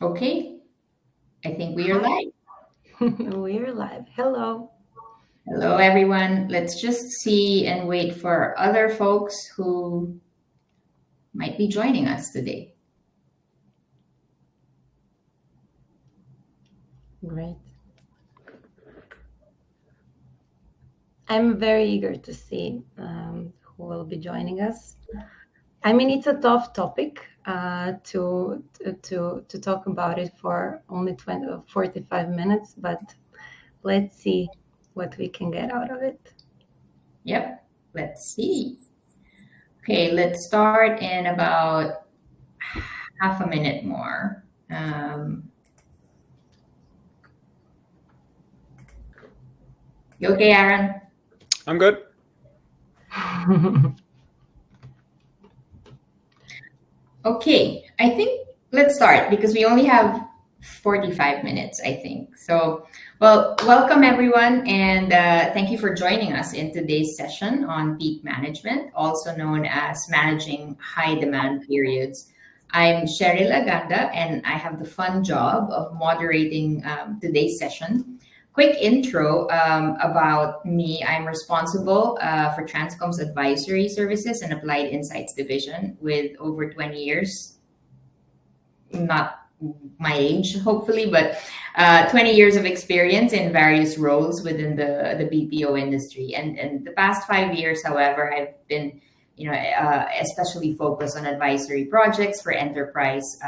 Okay, I think we are Hi, live. we're live. Hello. Hello, everyone. Let's just see and wait for other folks who might be joining us today. Great. I'm very eager to see who will be joining us. I mean, it's a tough topic to talk about it for only 45 minutes, but let's see what we can get out of it. Yep, let's see. Okay, let's start in about half a minute more. You okay, Aaron? I'm good. Okay, I think let's start because we only have 45 minutes, I think. So, well, welcome everyone, and thank you for joining us in today's session on peak management, also known as managing high demand periods. I'm Cheryll Aganda, and I have the fun job of moderating today's session. Quick intro about me. I'm responsible for Transcom's advisory services and applied insights division with over 20 years, not my age, hopefully, but 20 years of experience in various roles within the BPO industry. And the past 5 years, however, I've been especially focused on advisory projects for enterprise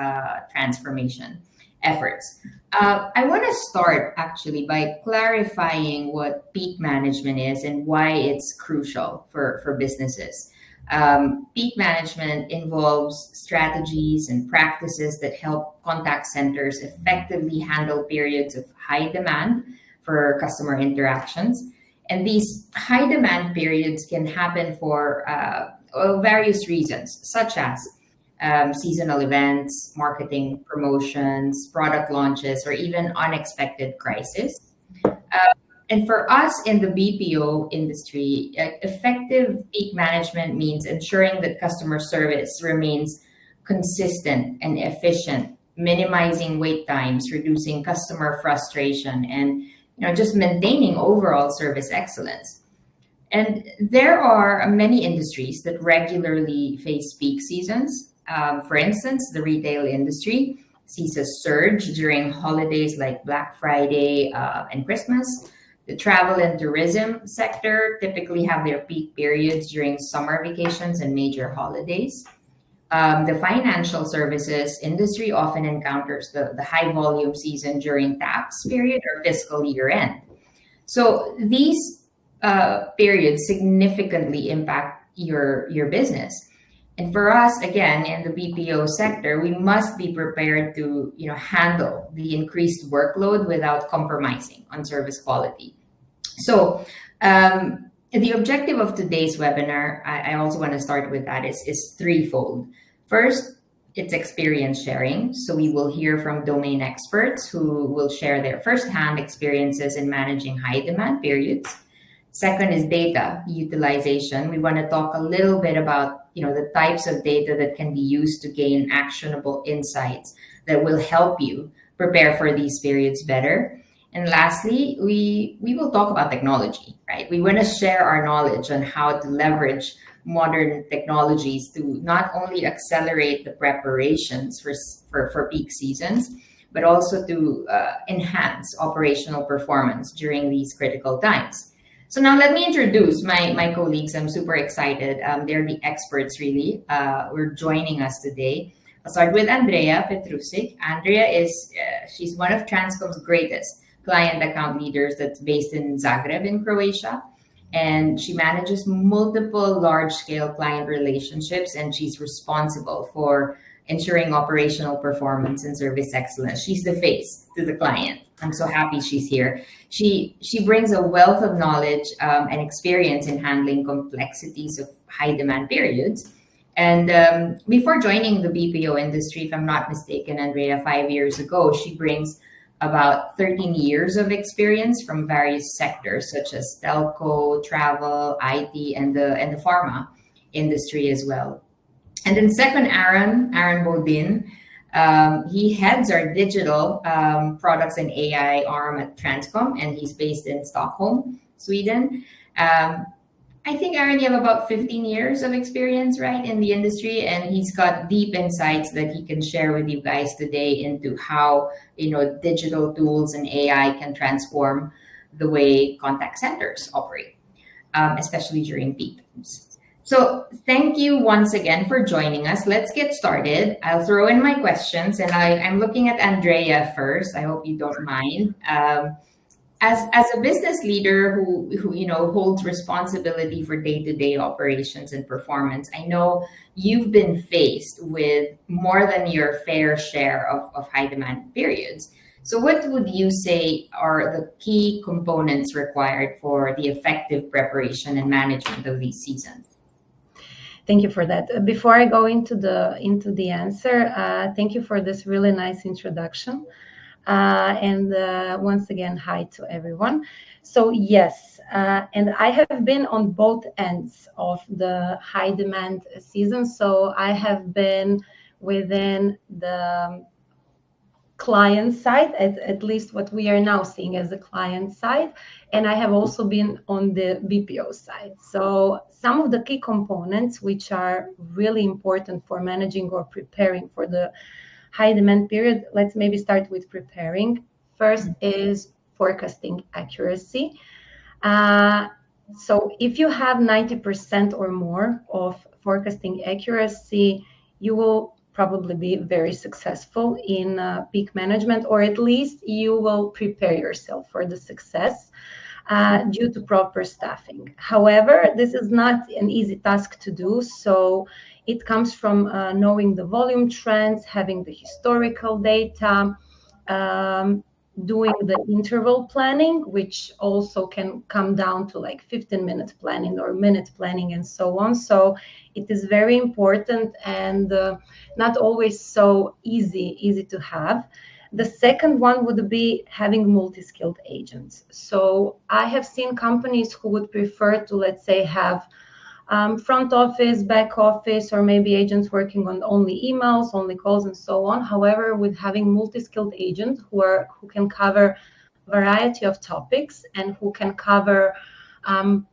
transformation efforts. I want to start actually by clarifying what peak management is and why it's crucial for businesses. Peak management involves strategies and practices that help contact centers effectively handle periods of high demand for customer interactions. And these high demand periods can happen for various reasons, such as seasonal events, marketing promotions, product launches, or even unexpected crises. And for us in the BPO industry, effective peak management means ensuring that customer service remains consistent and efficient, minimizing wait times, reducing customer frustration, and just maintaining overall service excellence. And there are many industries that regularly face peak seasons. For instance, the retail industry sees a surge during holidays like Black Friday and Christmas. The travel and tourism sector typically have their peak periods during summer vacations and major holidays. The financial services industry often encounters the high volume season during tax period or fiscal year end. So these periods significantly impact your business. And for us, again, in the BPO sector, we must be prepared to handle the increased workload without compromising on service quality. So, the objective of today's webinar, I also want to start with that, is threefold. First, it's experience sharing. So, we will hear from domain experts who will share their firsthand experiences in managing high demand periods. Second is data utilization. We want to talk a little bit about the types of data that can be used to gain actionable insights that will help you prepare for these periods better. And lastly, we will talk about technology, right? We want to share our knowledge on how to leverage modern technologies to not only accelerate the preparations for peak seasons, but also to enhance operational performance during these critical times. So now let me introduce my colleagues. I'm super excited. They're the experts, really. We're joining us today. I'll start with Andrea Petrusic. Andrea she's one of Transcom's greatest client account leaders that's based in Zagreb in Croatia. And she manages multiple large-scale client relationships, and she's responsible for ensuring operational performance and service excellence. She's the face to the client. I'm so happy she's here. She brings a wealth of knowledge and experience in handling complexities of high demand periods. And before joining the BPO industry, if I'm not mistaken, Andrea, 5 years ago, she brings about 13 years of experience from various sectors such as telco, travel, IT, and the pharma industry as well. And then second, Aron Bodin. He heads our digital products and AI arm at Transcom, and he's based in Stockholm, Sweden. Um, I think, Aaron, you have about 15 years of experience, right, in the industry, and he's got deep insights that he can share with you guys today into how, digital tools and AI can transform the way contact centers operate, especially during peak times. So thank you once again for joining us. Let's get started. I'll throw in my questions, and I'm looking at Andrea first. I hope you don't mind. As a business leader who holds responsibility for day-to-day operations and performance, I know you've been faced with more than your fair share of high demand periods. So what would you say are the key components required for the effective preparation and management of these seasons? Thank you for that. Before I go into the answer, thank you for this really nice introduction. And once again, hi to everyone. So yes, and I have been on both ends of the high demand season. So I have been within the client side, at least what we are now seeing as the client side. And I have also been on the BPO side. So some of the key components which are really important for managing or preparing for the high demand period, let's maybe start with preparing. First is forecasting accuracy. So if you have 90% or more of forecasting accuracy, you will probably be very successful in peak management, or at least you will prepare yourself for the success due to proper staffing. However, this is not an easy task to do. So it comes from knowing the volume trends, having the historical data, doing the interval planning, which also can come down to like 15-minute planning or minute planning and so on. So it is very important and not always so easy to have. The second one would be having multi-skilled agents. So I have seen companies who would prefer to, let's say, have front office, back office, or maybe agents working on only emails, only calls, and so on. However, with having multi-skilled agents who can cover a variety of topics and who can cover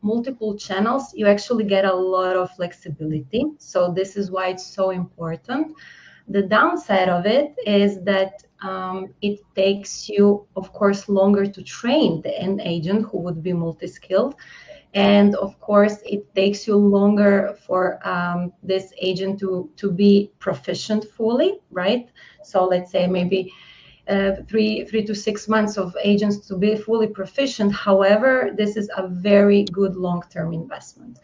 multiple channels, you actually get a lot of flexibility. So this is why it's so important. The downside of it is that it takes you, of course, longer to train an agent who would be multi-skilled. And of course, it takes you longer for this agent to be proficient fully, right? So let's say maybe 3 to 6 months of agents to be fully proficient. However, this is a very good long-term investment.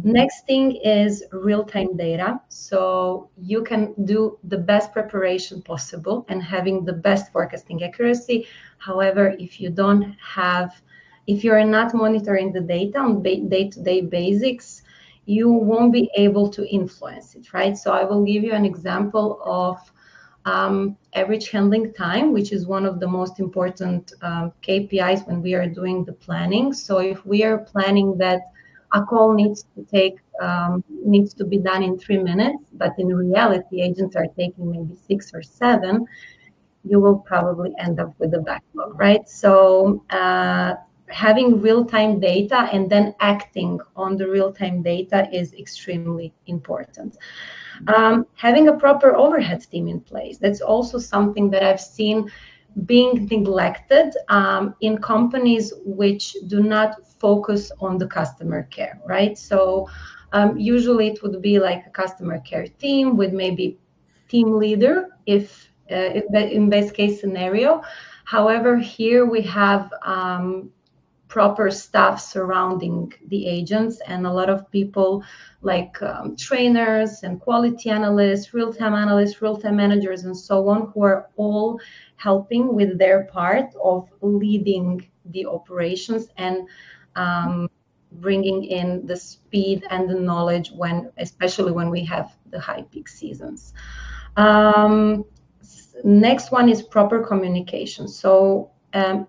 Next thing is real-time data. So you can do the best preparation possible and having the best forecasting accuracy. However, if you're not monitoring the data on day-to-day basics, you won't be able to influence it, right? So I will give you an example of average handling time, which is one of the most important KPIs when we are doing the planning. So if we are planning that a call needs to be done in 3 minutes, but in reality, agents are taking maybe 6 or 7, you will probably end up with a backlog, right? So having real-time data and then acting on the real-time data is extremely important. Having a proper overhead team in place, that's also something that I've seen being neglected in companies which do not focus on the customer care, right? So usually it would be like a customer care team with maybe team leader if in best case scenario. However, here we have proper staff surrounding the agents and a lot of people like trainers and quality analysts, real-time managers, and so on, who are all helping with their part of leading the operations and bringing in the speed and the knowledge especially when we have the high peak seasons. Next one is proper communication. So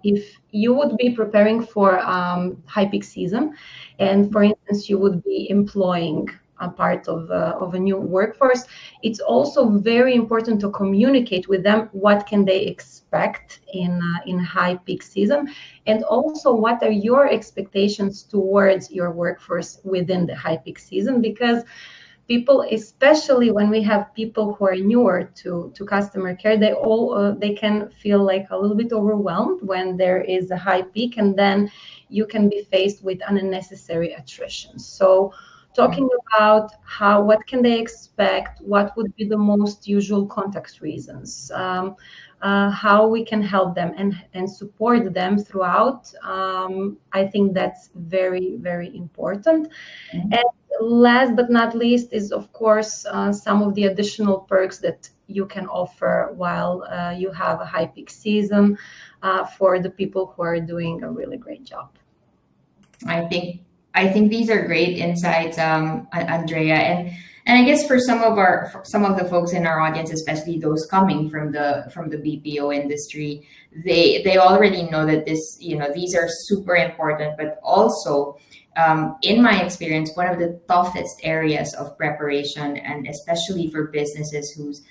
if you would be preparing for high peak season, and for instance, you would be employing a part of a new workforce, it's also very important to communicate with them what can they expect in high peak season, and also what are your expectations towards your workforce within the high peak season, because people, especially when we have people who are newer to customer care, they can feel like a little bit overwhelmed when there is a high peak, and then you can be faced with unnecessary attrition. So talking about what can they expect, what would be the most usual contact reasons, how we can help them and support them throughout, I think that's very, very important. And last but not least is, of course, some of the additional perks that you can offer while you have a high peak season for the people who are doing a really great job. I think these are great insights, Andrea, and I guess for some of the folks in our audience, especially those coming from the BPO industry, they already know that these are super important, but also in my experience, one of the toughest areas of preparation, and especially for businesses whose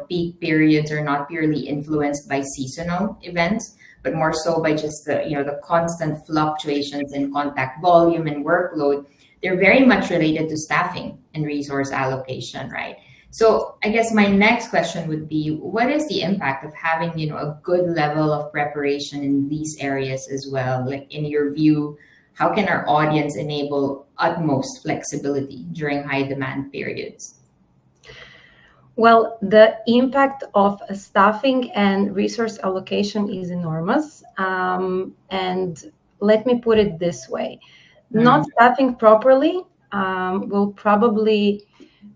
peak periods are not purely influenced by seasonal events, but more so by just the constant fluctuations in contact volume and workload. They're very much related to staffing and resource allocation, right? So I guess my next question would be, what is the impact of having a good level of preparation in these areas as well? Like, in your view, how can our audience enable utmost flexibility during high demand periods? Well, the impact of staffing and resource allocation is enormous. And let me put it this way. Not staffing properly will probably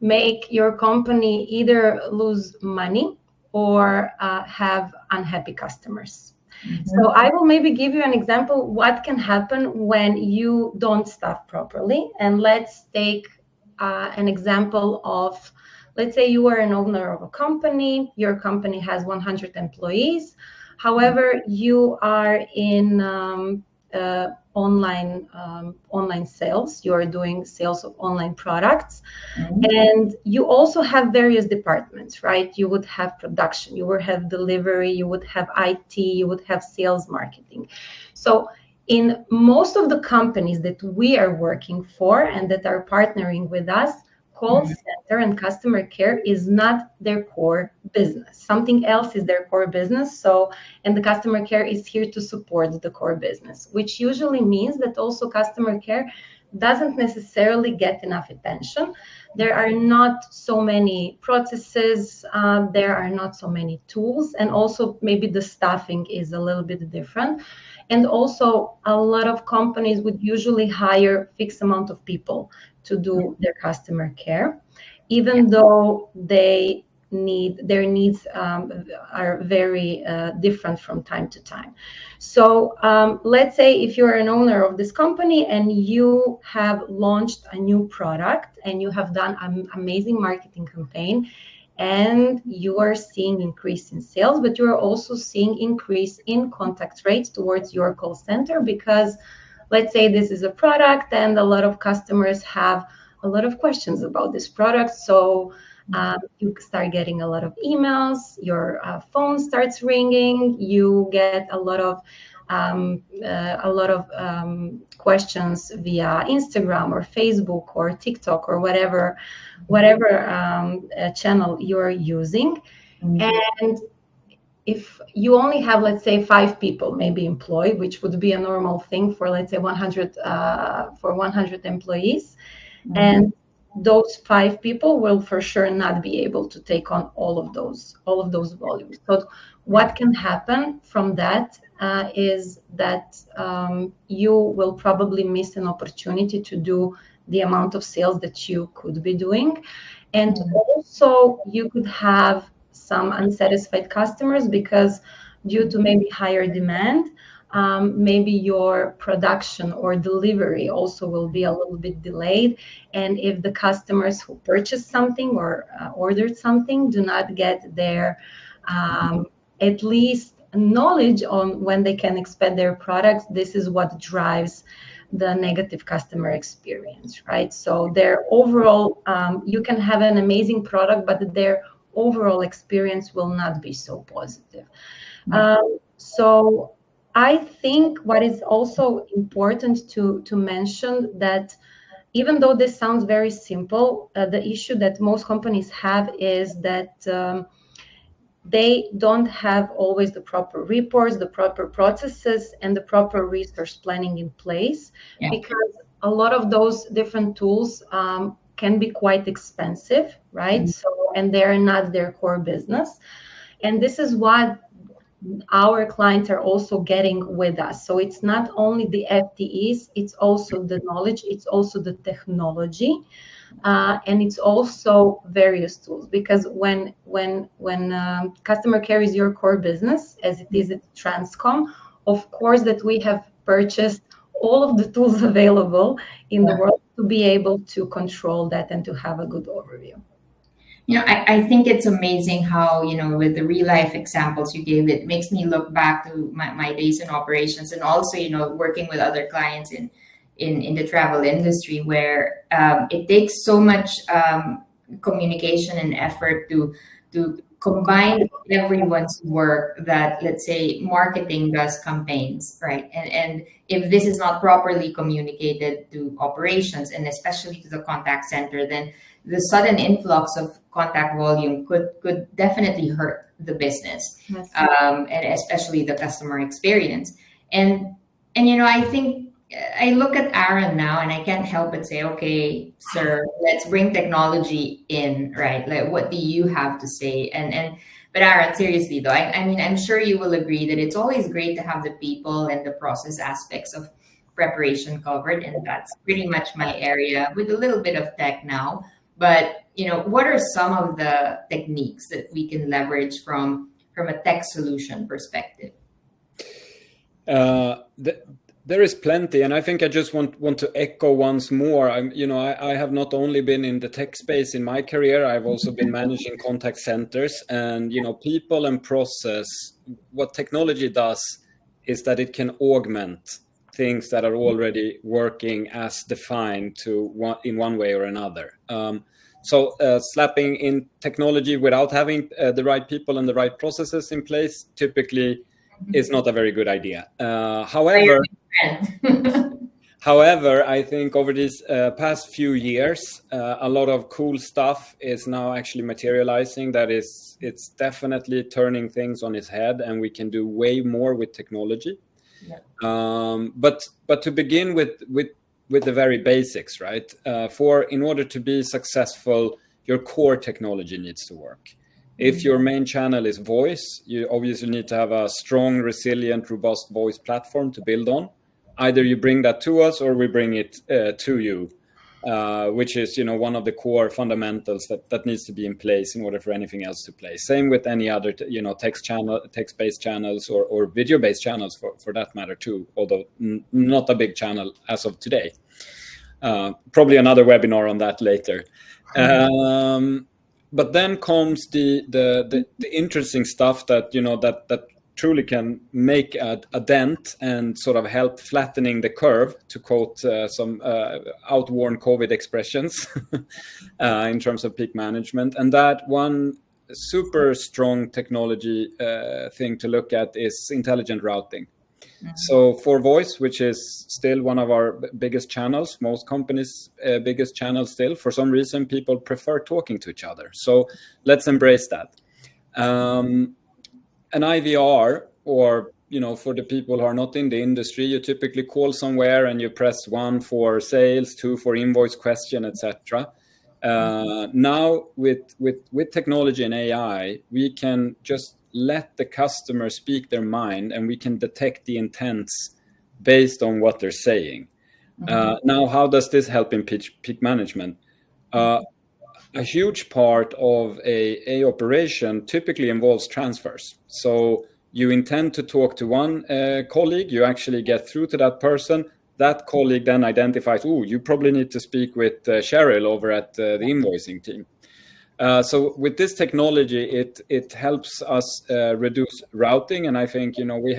make your company either lose money or have unhappy customers. So I will maybe give you an example what can happen when you don't staff properly. And let's take an example of, let's say you are an owner of a company, your company has 100 employees. However, you are in online sales, you are doing sales of online products, and you also have various departments, right? You would have production, you would have delivery, you would have IT, you would have sales, marketing. So in most of the companies that we are working for and that are partnering with us, call center and customer care is not their core business. Something else is their core business. And the customer care is here to support the core business, which usually means that also customer care doesn't necessarily get enough attention. There are not so many processes, there are not so many tools, and also maybe the staffing is a little bit different. And also a lot of companies would usually hire fixed amount of people to do their customer care, even though their needs are very different from time to time. So let's say if you're an owner of this company and you have launched a new product and you have done an amazing marketing campaign, and you are seeing increase in sales, but you are also seeing increase in contact rates towards your call center, because let's say this is a product and a lot of customers have a lot of questions about this product. So you start getting a lot of emails, your phone starts ringing, you get a lot of questions via Instagram or Facebook or TikTok or whatever channel you're using. And if you only have, let's say, 5 people maybe employed, which would be a normal thing for, let's say, 100 employees, and those 5 people will for sure not be able to take on all of those volumes. So what can happen from that is that you will probably miss an opportunity to do the amount of sales that you could be doing. And also you could have some unsatisfied customers because due to maybe higher demand, maybe your production or delivery also will be a little bit delayed. And if the customers who purchased something or ordered something do not get their at least knowledge on when they can expect their products, this is what drives the negative customer experience, right? So their overall, you can have an amazing product, but their overall experience will not be so positive. So I think what is also important to mention that even though this sounds very simple, the issue that most companies have is that they don't have always the proper reports, the proper processes, and the proper resource planning in place, because a lot of those different tools can be quite expensive, right? So, and they're not their core business. And this is what our clients are also getting with us. So it's not only the FTEs, it's also the knowledge, it's also the technology, and it's also various tools. Because when customer care is your core business, as it is at Transcom, of course that we have purchased all of the tools available in the world to be able to control that and to have a good overview. I think it's amazing how, with the real life examples you gave, it makes me look back to my days in operations, and also, working with other clients in the travel industry, where it takes so much communication and effort to combine everyone's work, that, let's say, marketing does campaigns, right? And if this is not properly communicated to operations, and especially to the contact center, then the sudden influx of contact volume could definitely hurt the business, and especially the customer experience. And I think I look at Aron now, and I can't help but say, okay, sir, let's bring technology in, right? Like, what do you have to say? But Aron, seriously though, I mean, I'm sure you will agree that it's always great to have the people and the process aspects of preparation covered, and that's pretty much my area, with a little bit of tech now. But what are some of the techniques that we can leverage from a tech solution perspective? There is plenty, and I think I just want to echo once more. I have not only been in the tech space in my career, I've also been managing contact centers, and people and process. What technology does is that it can augment things that are already working as defined in one way or another. So slapping in technology without having the right people and the right processes in place typically is not a very good idea. However, I think over these past few years, a lot of cool stuff is now actually materializing. It's definitely turning things on its head, and we can do way more with technology. But to begin with the very basics, right? In order to be successful, your core technology needs to work. If your main channel is voice, you obviously need to have a strong, resilient, robust voice platform to build on. Either you bring that to us, or we bring it to you, which is one of the core fundamentals that needs to be in place in order for anything else to play. Same with any other text-based channels or video-based channels for that matter too, although not a big channel as of today. Probably another webinar on that later. But then comes the interesting stuff that that truly can make a dent and sort of help flattening the curve, to quote some outworn COVID expressions in terms of peak management. And that one super strong technology thing to look at is intelligent routing. So for voice, which is still one of our biggest channels, most companies' biggest channel still, for some reason, people prefer talking to each other. So let's embrace that. An IVR, or, for the people who are not in the industry, you typically call somewhere and you press 1 for sales, 2 for invoice question, etc. Now with technology and AI, we can just let the customer speak their mind, and we can detect the intents based on what they're saying. Now, how does this help in peak management? A huge part of a operation typically involves transfers. So you intend to talk to one colleague, you actually get through to that person. That colleague then identifies, you probably need to speak with Cheryll over at the invoicing team. So with this technology, it helps us reduce routing, and I think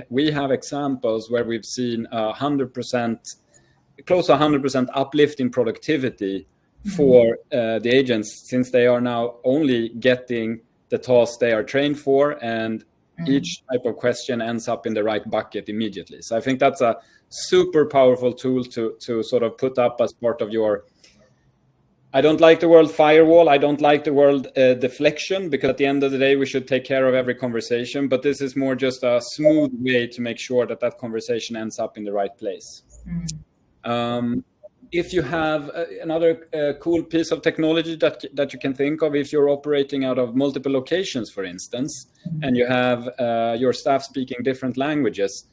we have examples where we've seen 100% close to 100% uplift in productivity for the agents, since they are now only getting the tasks they are trained for, and each type of question ends up in the right bucket immediately. So I think that's a super powerful tool to sort of put up as part of your, I don't like the word firewall, I don't like the word deflection, because at the end of the day we should take care of every conversation, but this is more just a smooth way to make sure that that conversation ends up in the right place. If you have another cool piece of technology that you can think of, if you're operating out of multiple locations, for instance, and you have your staff speaking different languages,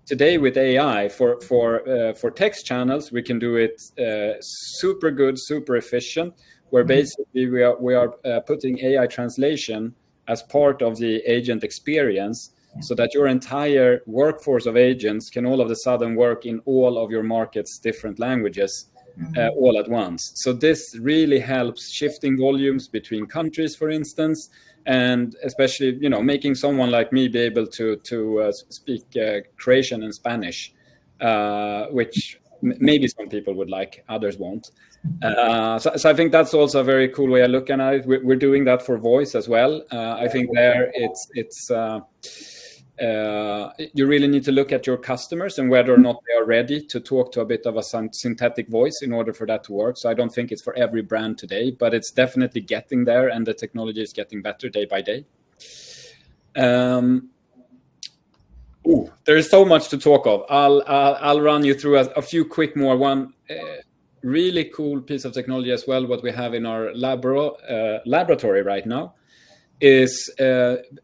today with AI for text channels, we can do it super good, super efficient, where basically we are putting AI translation as part of the agent experience, so that your entire workforce of agents can all of a sudden work in all of your market's different languages all at once. So this really helps shifting volumes between countries, for instance, and especially, you know, making someone like me be able to speak Croatian and Spanish, which maybe some people would like, others won't. So I think that's also a very cool way of looking at it. We're doing that for voice as well. I think there it's you really need to look at your customers and whether or not they are ready to talk to a bit of a synthetic voice in order for that to work. So I don't think it's for every brand today, but it's definitely getting there, and the technology is getting better day by day. There is so much to talk of. I'll run you through a few quick more. One really cool piece of technology as well, what we have in our laboratory right now, is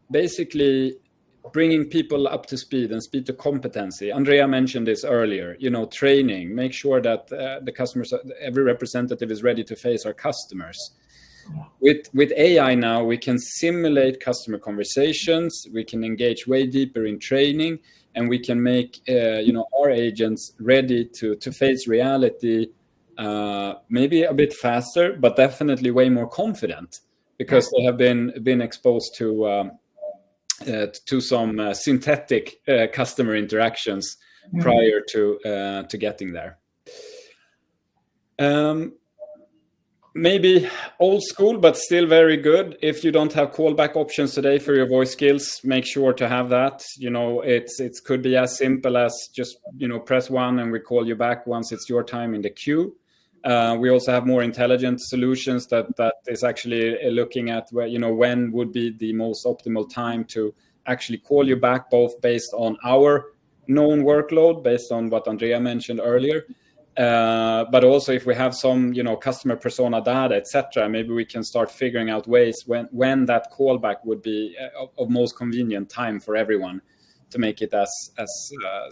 basically bringing people up to speed and speed to competency. Andrea mentioned this earlier, you know, training, make sure that the customers, every representative is ready to face our customers. With AI now, we can simulate customer conversations, we can engage way deeper in training, and we can make our agents ready to face reality, maybe a bit faster, but definitely way more confident, because they have been exposed to some synthetic customer interactions prior to getting there. Maybe old school, but still very good. If you don't have callback options today for your voice skills, make sure to have that. You know, it could be as simple as just, you know, press 1 and we call you back once it's your time in the queue. We also have more intelligent solutions that is actually looking at where, you know, when would be the most optimal time to actually call you back, both based on our known workload, based on what Andrea mentioned earlier, but also if we have some, you know, customer persona data, etc., maybe we can start figuring out ways when that callback would be of most convenient time for everyone to make it as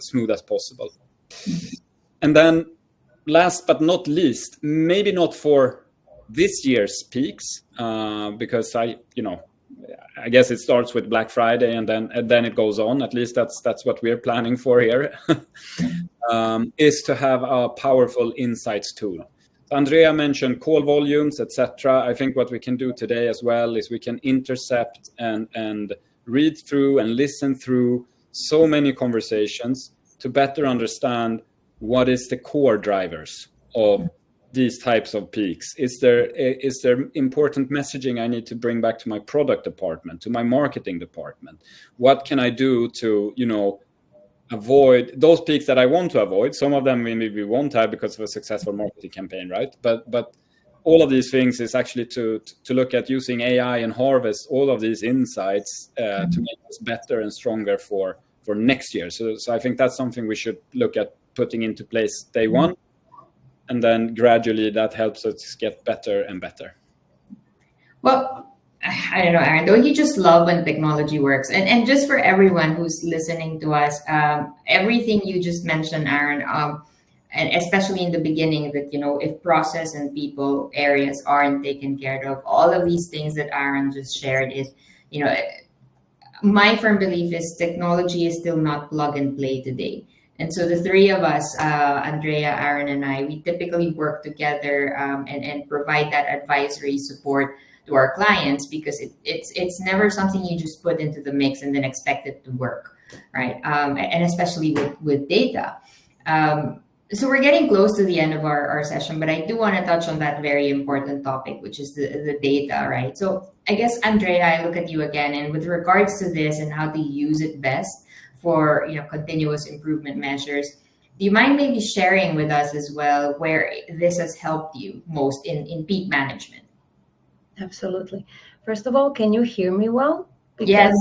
smooth as possible. And then last but not least, maybe not for this year's peaks, because I guess it starts with Black Friday and then it goes on. At least that's what we're planning for here. Is to have a powerful insights tool. Andrea mentioned call volumes, etc. I think what we can do today as well is we can intercept and read through and listen through so many conversations to better understand what is the core drivers of these types of peaks. Is there important messaging I need to bring back to my product department, to my marketing department? What can I do to, you know, avoid those peaks that I want to avoid? Some of them maybe we won't have because of a successful marketing campaign, right? But all of these things is actually to look at using AI and harvest all of these insights to make us better and stronger for next year. So I think that's something we should look at putting into place day one. And then gradually that helps us get better and better. Well, I don't know, Aron, don't you just love when technology works? And just for everyone who's listening to us, everything you just mentioned, Aron, and especially in the beginning, that, you know, if process and people areas aren't taken care of, all of these things that Aron just shared is, you know, my firm belief is technology is still not plug and play today. And so the three of us, Andrea, Aron, and I, we typically work together and provide that advisory support to our clients, because it's never something you just put into the mix and then expect it to work, right? And especially with data. So we're getting close to the end of our session, but I do want to touch on that very important topic, which is the data, right? So I guess, Andrea, I look at you again, and with regards to this and how to use it best for, continuous improvement measures, do you mind maybe sharing with us as well where this has helped you most in peak management? Absolutely. First of all, can you hear me well? Yes.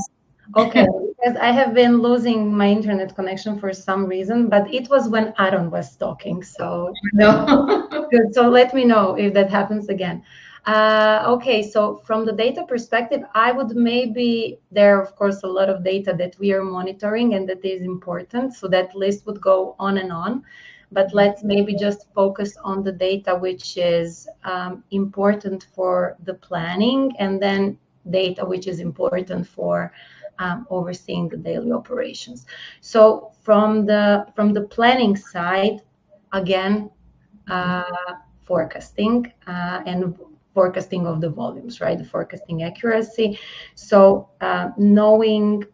Okay, because I have been losing my internet connection for some reason, but it was when Aron was talking. So No. good. So let me know if that happens again. Okay, so from the data perspective, I would maybe, there are of course a lot of data that we are monitoring and that is important. So that list would go on and on. But let's maybe just focus on the data which is important for the planning, and then data which is important for overseeing the daily operations. So from the planning side, again, forecasting and forecasting of the volumes, right? The forecasting accuracy. So knowing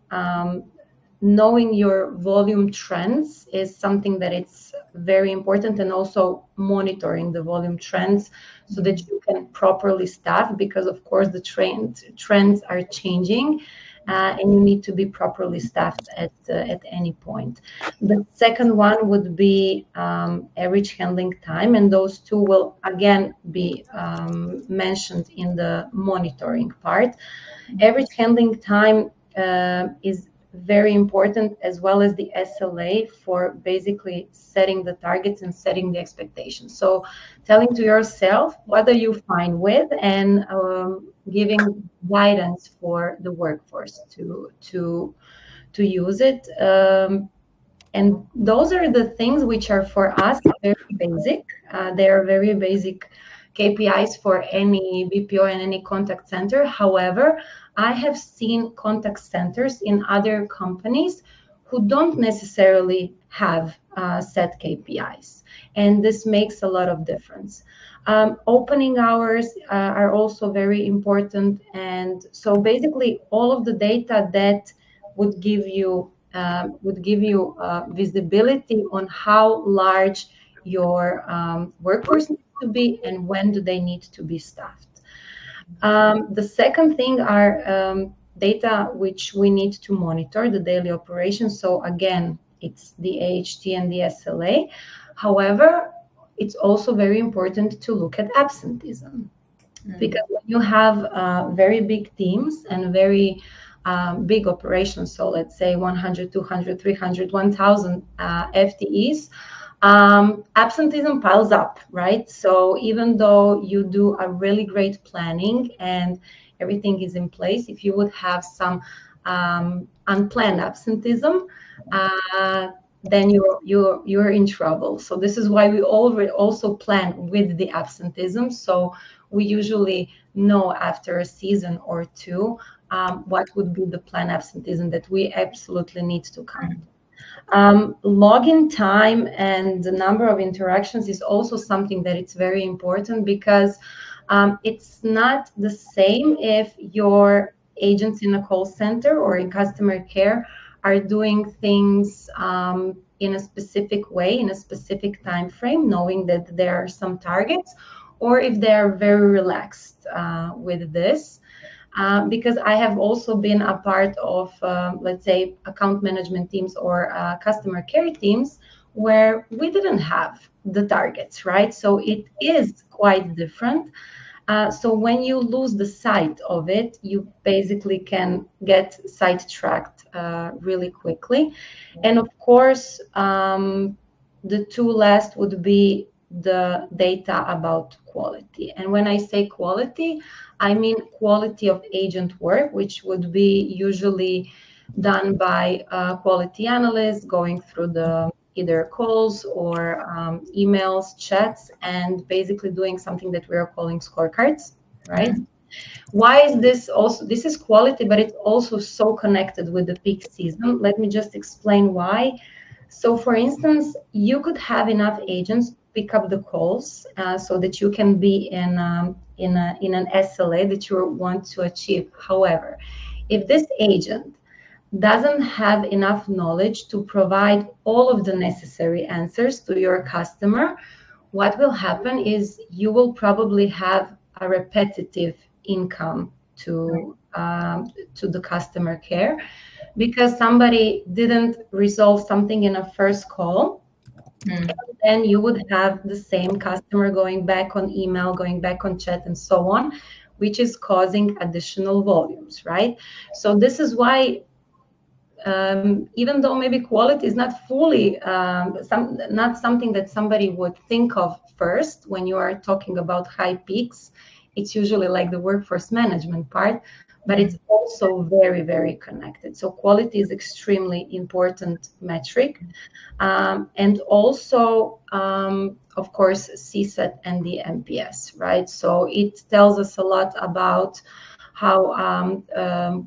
your volume trends is something that it's very important, and also monitoring the volume trends so that you can properly staff, because of course the trends are changing, and you need to be properly staffed at any point. The second one would be average handling time, and those two will again be mentioned in the monitoring part. Average handling time is very important, as well as the SLA, for basically setting the targets and setting the expectations. So telling to yourself what are you fine with, and giving guidance for the workforce to use it. And those are the things which are for us very basic. They are very basic KPIs for any BPO and any contact center. However, I have seen contact centers in other companies who don't necessarily have set KPIs, and this makes a lot of difference. Opening hours are also very important, and so basically all of the data that would give you visibility on how large your workforce needs to be and when do they need to be staffed. The second thing are data which we need to monitor, the daily operations. So again, it's the AHT and the SLA. However, it's also very important to look at absenteeism, because when you have very big teams and very big operations, so let's say 100, 200, 300, 1,000 FTEs, absenteeism piles up, right? So even though you do a really great planning and everything is in place, if you would have some unplanned absenteeism, then you're in trouble. So this is why we already also plan with the absenteeism. So we usually know after a season or two what would be the planned absenteeism that we absolutely need to count. Login time and the number of interactions is also something that it's very important, because it's not the same if your agents in a call center or in customer care are doing things in a specific way, in a specific time frame, knowing that there are some targets, or if they are very relaxed with this. Because I have also been a part of, let's say, account management teams or customer care teams where we didn't have the targets, right? So it is quite different. So when you lose the sight of it, you basically can get sidetracked really quickly. And of course, the two last would be the data about quality. And when I say quality, I mean quality of agent work, which would be usually done by quality analysts going through the either calls or emails, chats, and basically doing something that we are calling scorecards, right? Mm-hmm. Why is this also? This is quality, but it's also so connected with the peak season. Let me just explain why. So, for instance, you could have enough agents pick up the calls so that you can be in an SLA that you want to achieve. However, if this agent doesn't have enough knowledge to provide all of the necessary answers to your customer, what will happen is you will probably have a repetitive income to the customer care, because somebody didn't resolve something in a first call. Then you would have the same customer going back on email, going back on chat, and so on, which is causing additional volumes, right? So this is why, even though maybe quality is not fully not something that somebody would think of first when you are talking about high peaks, it's usually like the workforce management part, but it's also very, very connected. So quality is extremely important metric. And also, of course, CSAT and the NPS, right? So it tells us a lot about how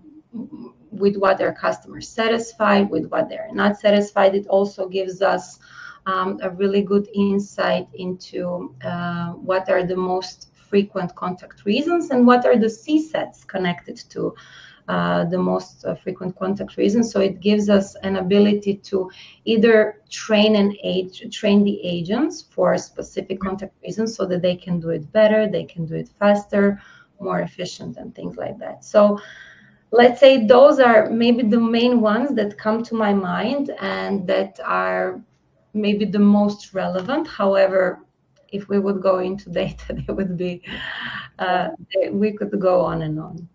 with what are customers satisfied, with what they're not satisfied. It also gives us a really good insight into what are the most frequent contact reasons and what are the CSATs connected to the most frequent contact reasons. So it gives us an ability to either train the agents for specific contact reasons so that they can do it better, they can do it faster, more efficient, and things like that. So let's say those are maybe the main ones that come to my mind and that are maybe the most relevant. However, if we would go into data, they would be, we could go on and on.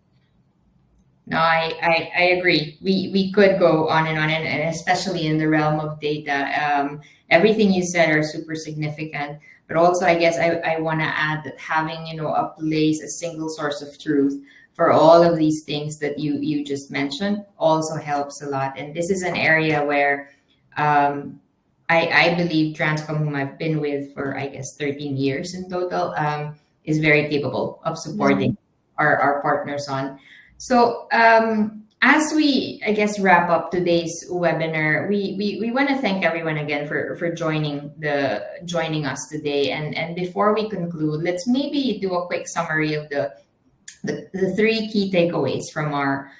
No, I agree. We could go on and especially in the realm of data. Everything you said are super significant, but also I guess I want to add that having, a place, a single source of truth for all of these things that you just mentioned also helps a lot. And this is an area where I believe Transcom, whom I've been with for, I guess, 13 years in total, is very capable of supporting our partners on. So as we, I guess, wrap up today's webinar, we want to thank everyone again for joining us today. And before we conclude, let's maybe do a quick summary of the three key takeaways from our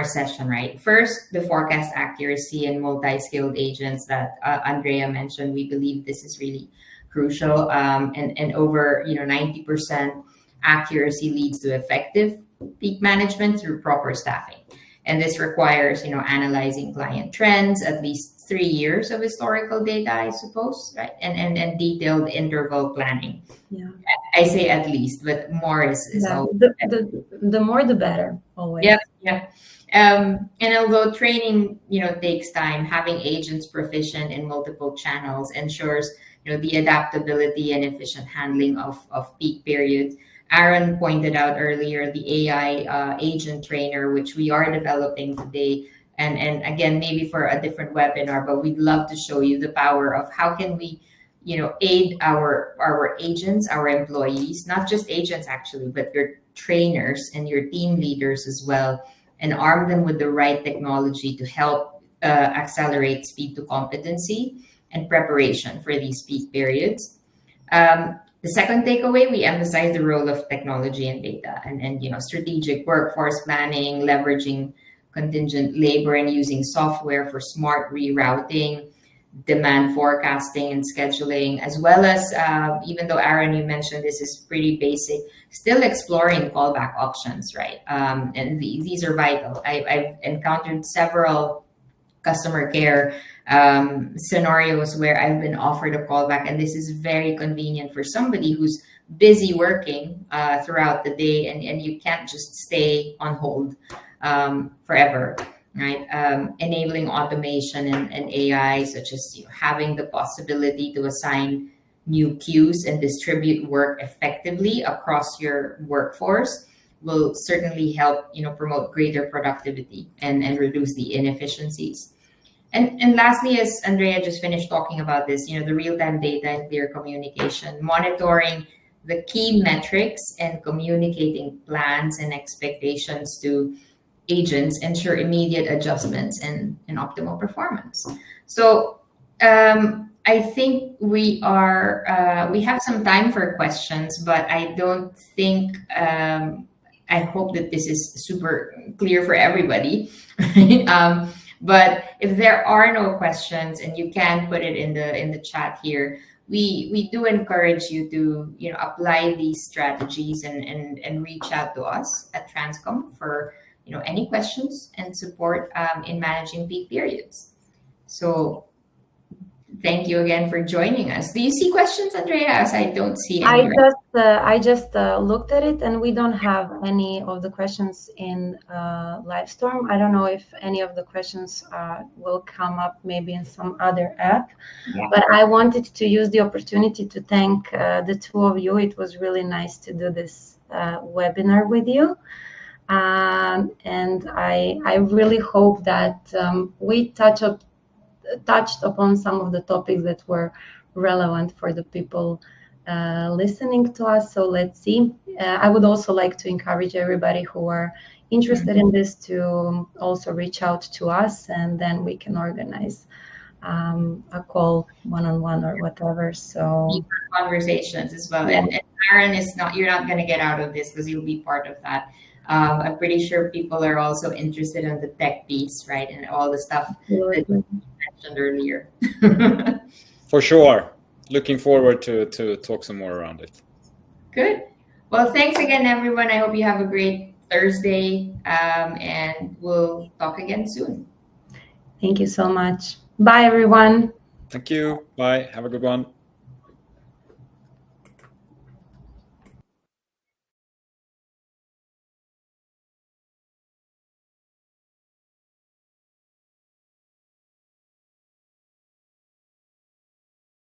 session, right? First, the forecast accuracy and multi-skilled agents that Andrea mentioned. We believe this is really crucial, and over 90% accuracy leads to effective peak management through proper staffing. And this requires, analyzing client trends, at least 3 years of historical data, I suppose, right? And detailed interval planning. Yeah. I say at least, but more is the more the better, always. Yeah. And although training, takes time, having agents proficient in multiple channels ensures, the adaptability and efficient handling of peak periods. Aron pointed out earlier the AI agent trainer, which we are developing today. And again, maybe for a different webinar, but we'd love to show you the power of how can we, aid our agents, our employees, not just agents actually, but your trainers and your team leaders as well, and arm them with the right technology to help accelerate speed to competency and preparation for these peak periods. The second takeaway, we emphasize the role of technology and data and strategic workforce planning, leveraging contingent labor and using software for smart rerouting, demand forecasting and scheduling, as well as, even though Aron, you mentioned this is pretty basic, still exploring callback options, right? And these are vital. I've encountered several customer care scenarios where I've been offered a callback, and this is very convenient for somebody who's busy working throughout the day, and you can't just stay on hold forever, right? Enabling automation and AI, such as having the possibility to assign new queues and distribute work effectively across your workforce will certainly help promote greater productivity and reduce the inefficiencies. And lastly, as Andrea just finished talking about this, the real-time data and clear communication, monitoring the key metrics and communicating plans and expectations to agents ensure immediate adjustments and optimal performance. So I think we have some time for questions, but I don't think I hope that this is super clear for everybody. But if there are no questions and you can put it in the chat here, we do encourage you to apply these strategies and reach out to us at Transcom for any questions and support in managing peak periods. So thank you again for joining us. Do you see questions, Andrea? As I don't see any. I just looked at it, and we don't have any of the questions in Livestorm. I don't know if any of the questions will come up maybe in some other app. Yeah. But I wanted to use the opportunity to thank the two of you. It was really nice to do this webinar with you. And I really hope that we touched upon some of the topics that were relevant for the people listening to us. So let's see. I would also like to encourage everybody who are interested in this to also reach out to us, and then we can organize a call one-on-one or whatever. So conversations as well. Yeah. And Aron you're not going to get out of this because you'll be part of that. I'm pretty sure people are also interested in the tech piece, right? And all the stuff that you mentioned earlier. For sure. Looking forward to talk some more around it. Good. Well, thanks again, everyone. I hope you have a great Thursday, and we'll talk again soon. Thank you so much. Bye, everyone. Thank you. Bye. Have a good one.